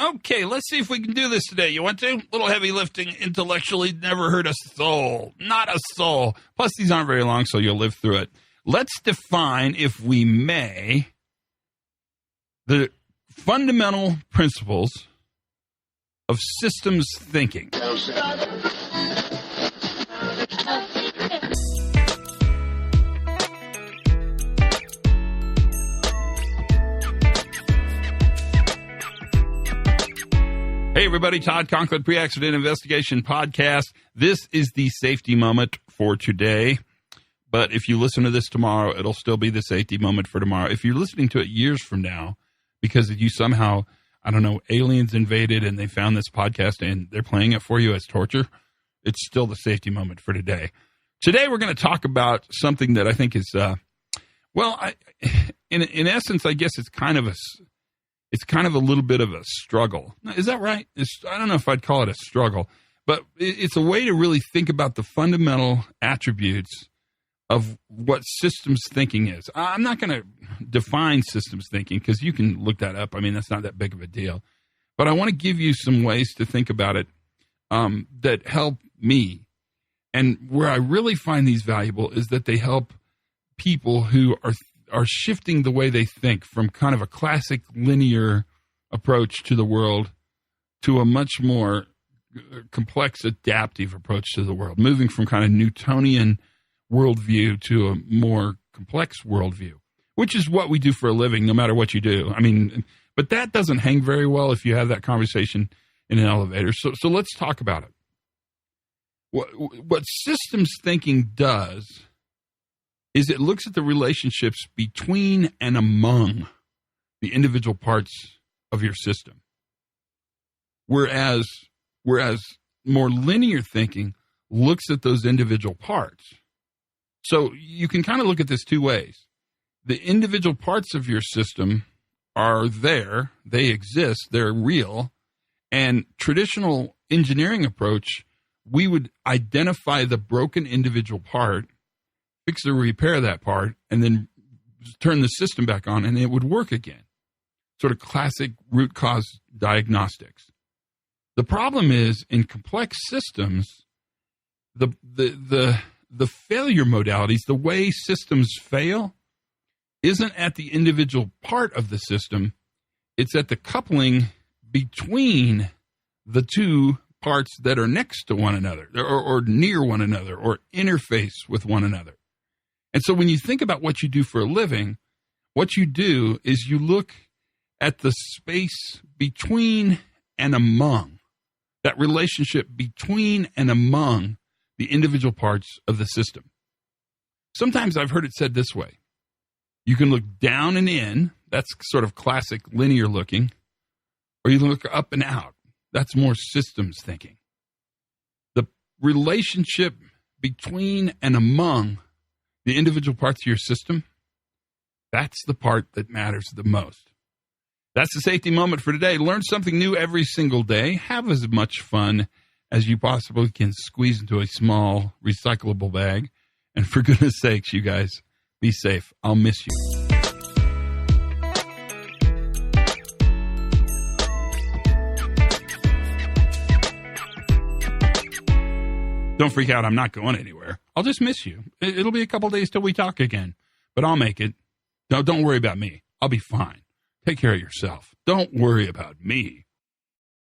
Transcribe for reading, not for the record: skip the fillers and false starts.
Okay, let's see if we can do this today. You want to? A little heavy lifting intellectually, never hurt a soul. Not a soul. Plus, these aren't very long, so you'll live through it. Let's define, if we may, the fundamental principles of systems thinking. Hey, everybody, Todd Conklin, Pre-Accident Investigation Podcast. This is the safety moment for today. But if you listen to this tomorrow, it'll still be the safety moment for tomorrow. If you're listening to it years from now, because you somehow, I don't know, aliens invaded and they found this podcast and they're playing it for you as torture, it's still the safety moment for today. Today, we're going to talk about something that I think is, in essence, I guess it's kind of a little bit of a struggle. Is that right? I don't know if I'd call it a struggle, but it's a way to really think about the fundamental attributes of what systems thinking is. I'm not going to define systems thinking because you can look that up. I mean, that's not that big of a deal. But I want to give you some ways to think about it that help me. And where I really find these valuable is that they help people who are shifting the way they think from kind of a classic linear approach to the world to a much more complex adaptive approach to the world, moving from kind of Newtonian worldview to a more complex worldview, which is what we do for a living, no matter what you do. I mean, but that doesn't hang very well if you have that conversation in an elevator. So let's talk about it. What systems thinking does is it looks at the relationships between and among the individual parts of your system. Whereas more linear thinking looks at those individual parts. So you can kind of look at this two ways. The individual parts of your system are there, they exist, they're real, and traditional engineering approach, we would identify the broken individual part, fix or repair that part, and then turn the system back on, and it would work again. Sort of classic root cause diagnostics. The problem is, in complex systems, the failure modalities, the way systems fail, isn't at the individual part of the system. It's at the coupling between the two parts that are next to one another, or near one another, or interface with one another. And so when you think about what you do for a living, what you do is you look at the space between and among, that relationship between and among the individual parts of the system. Sometimes I've heard it said this way. You can look down and in, that's sort of classic linear looking, or you look up and out. That's more systems thinking. The relationship between and among the individual parts of your system, that's the part that matters the most. That's the safety moment for today. Learn something new every single day. Have as much fun as you possibly can squeeze into a small recyclable bag. And for goodness sakes, you guys, be safe. I'll miss you. Don't freak out. I'm not going anywhere. I'll just miss you. It'll be a couple days till we talk again, but I'll make it. No, don't worry about me. I'll be fine. Take care of yourself. Don't worry about me.